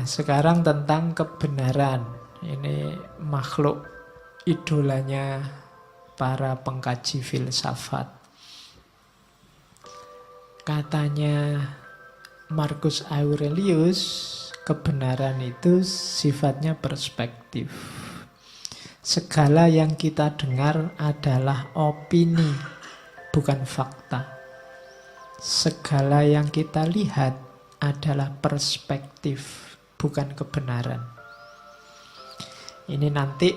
Sekarang tentang kebenaran. Ini makhluk idolanya para pengkaji filsafat. Katanya Marcus Aurelius, kebenaran itu sifatnya perspektif. Segala yang kita dengar adalah opini, bukan fakta. Segala yang kita lihat adalah perspektif, bukan kebenaran. Ini nanti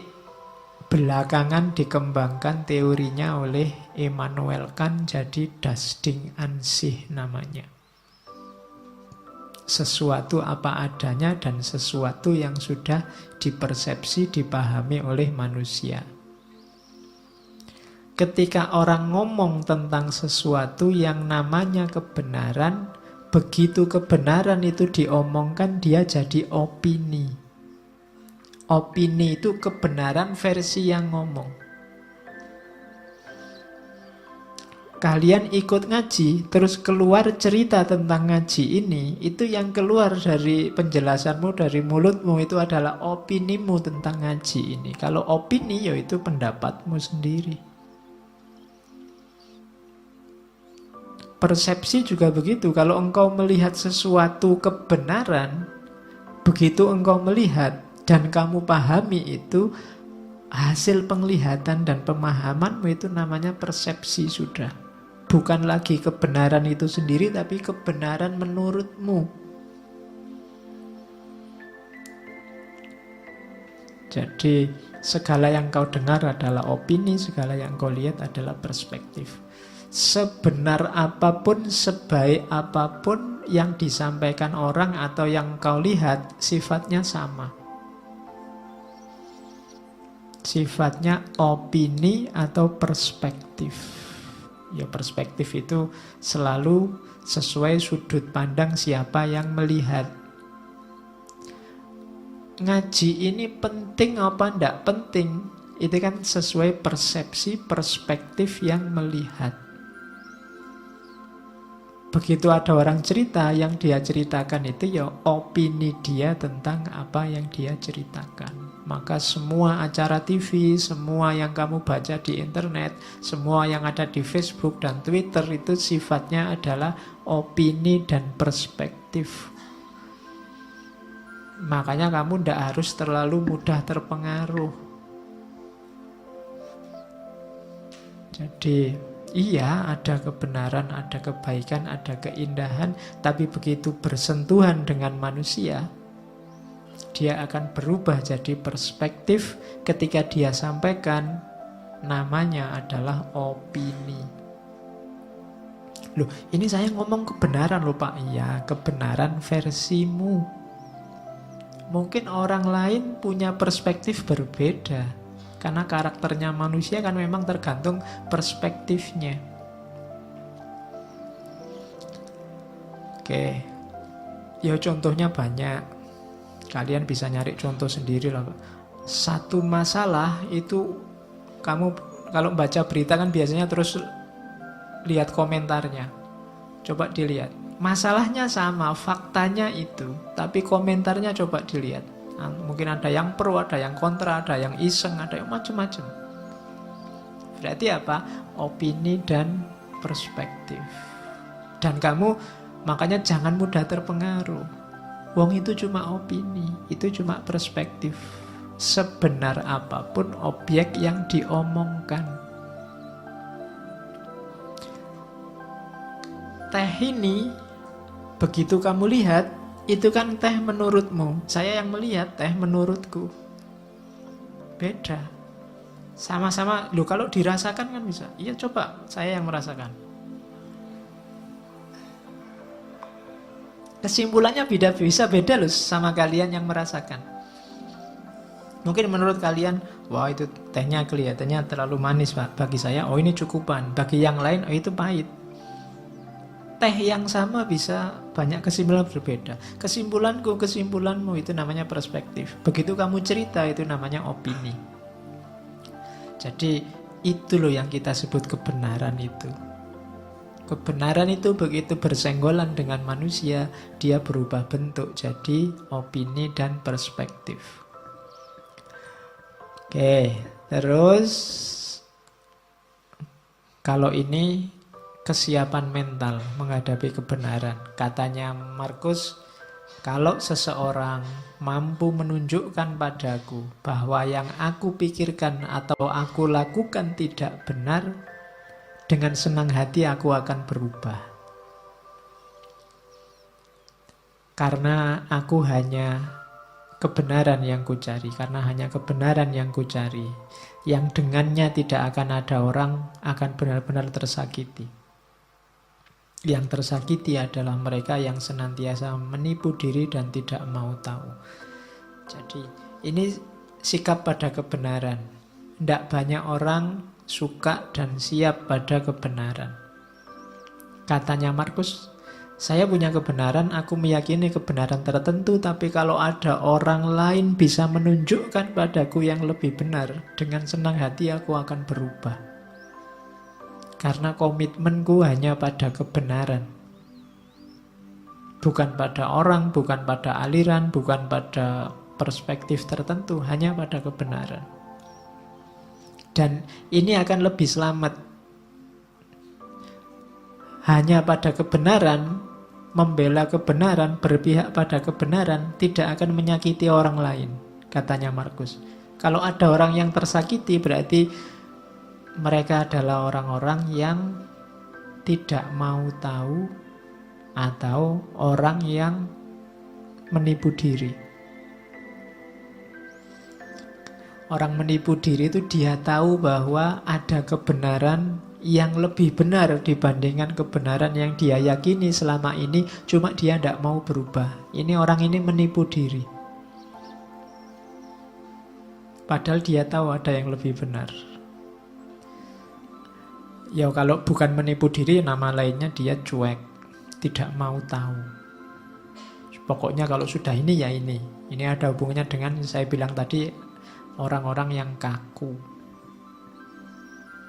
belakangan dikembangkan teorinya oleh Immanuel Kant, jadi das Ding an sich namanya. Sesuatu apa adanya dan sesuatu yang sudah dipersepsi, dipahami oleh manusia. Ketika orang ngomong tentang sesuatu yang namanya kebenaran, begitu kebenaran itu diomongkan, dia jadi opini. Opini itu kebenaran versi yang ngomong. Kalian ikut ngaji, terus keluar cerita tentang ngaji ini, itu yang keluar dari penjelasanmu, dari mulutmu, itu adalah opinimu tentang ngaji ini. Kalau opini, ya itu pendapatmu sendiri. Persepsi juga begitu. Kalau engkau melihat sesuatu kebenaran, begitu engkau melihat dan kamu pahami itu, hasil penglihatan dan pemahamanmu itu namanya persepsi sudah. Bukan lagi kebenaran itu sendiri, tapi kebenaran menurutmu. Jadi segala yang kau dengar adalah opini, segala yang kau lihat adalah perspektif. Sebenar apapun, sebaik apapun yang disampaikan orang atau yang kau lihat, sifatnya sama. Sifatnya opini atau perspektif. Ya, perspektif itu selalu sesuai sudut pandang siapa yang melihat. Ngaji ini penting apa enggak penting? Itu kan sesuai persepsi, perspektif yang melihat. Begitu ada orang cerita, yang dia ceritakan itu ya opini dia tentang apa yang dia ceritakan. Maka semua acara TV, semua yang kamu baca di internet, semua yang ada di Facebook dan Twitter itu sifatnya adalah opini dan perspektif. Makanya kamu tidak harus terlalu mudah terpengaruh. Jadi iya, ada kebenaran, ada kebaikan, ada keindahan, tapi begitu bersentuhan dengan manusia, dia akan berubah jadi perspektif. Ketika dia sampaikan, namanya adalah opini. Loh, ini saya ngomong kebenaran loh Pak. Iya, kebenaran versimu. Mungkin orang lain punya perspektif berbeda. Karena karakternya manusia kan memang tergantung perspektifnya. Oke, ya contohnya banyak. Kalian bisa nyari contoh sendiri lah. Satu masalah itu kamu kalau baca berita kan biasanya terus lihat komentarnya. Coba dilihat. Masalahnya sama, faktanya itu, tapi komentarnya coba dilihat. Mungkin ada yang pro, ada yang kontra, ada yang iseng, ada yang macam-macam. Berarti apa? Opini dan perspektif. Dan kamu makanya jangan mudah terpengaruh. Wong itu cuma opini, itu cuma perspektif. Sebenar apapun objek yang diomongkan. Teh ini, begitu kamu lihat, itu kan teh menurutmu. Saya yang melihat teh menurutku. Beda. Sama-sama, loh kalau dirasakan kan bisa. Iya coba, saya yang merasakan. Kesimpulannya bisa beda loh sama kalian yang merasakan. Mungkin menurut kalian, wah itu tehnya kelihatannya terlalu manis Pak. Bagi saya, oh ini cukupan. Bagi yang lain, oh itu pahit. Teh yang sama bisa banyak kesimpulan berbeda. Kesimpulanku, kesimpulanmu itu namanya perspektif. Begitu kamu cerita itu namanya opini. Jadi itu loh yang kita sebut kebenaran itu. kebenaran itu begitu bersenggolan dengan manusia, dia berubah bentuk jadi opini dan perspektif. Oke, terus kalau ini kesiapan mental menghadapi kebenaran. Katanya Markus, kalau seseorang mampu menunjukkan padaku bahwa yang aku pikirkan atau aku lakukan tidak benar, dengan senang hati aku akan berubah. Karena aku hanya kebenaran yang kucari, karena hanya kebenaran yang kucari, yang dengannya tidak akan ada orang akan benar-benar tersakiti. Yang tersakiti adalah mereka yang senantiasa menipu diri dan tidak mau tahu. Jadi ini sikap pada kebenaran. Tidak banyak orang suka dan siap pada kebenaran. Katanya Markus, saya punya kebenaran, aku meyakini kebenaran tertentu, tapi kalau ada orang lain bisa menunjukkan padaku yang lebih benar, dengan senang hati aku akan berubah. Karena komitmenku hanya pada kebenaran. Bukan pada orang, bukan pada aliran, bukan pada perspektif tertentu, hanya pada kebenaran. Dan ini akan lebih selamat. Hanya pada kebenaran, membela kebenaran, berpihak pada kebenaran, tidak akan menyakiti orang lain, katanya Markus. Kalau ada orang yang tersakiti, berarti mereka adalah orang-orang yang tidak mau tahu atau orang yang menipu diri. Orang menipu diri itu dia tahu bahwa ada kebenaran yang lebih benar dibandingkan kebenaran yang dia yakini selama ini, cuma dia tidak mau berubah. Ini orang ini menipu diri. Padahal dia tahu ada yang lebih benar. Ya kalau bukan menipu diri, nama lainnya dia cuek, tidak mau tahu. Pokoknya kalau sudah ini ya ini. Ini ada hubungannya dengan saya bilang tadi, orang-orang yang kaku.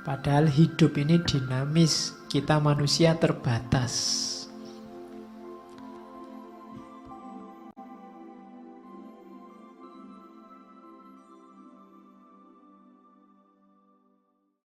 Padahal hidup ini dinamis, kita manusia terbatas.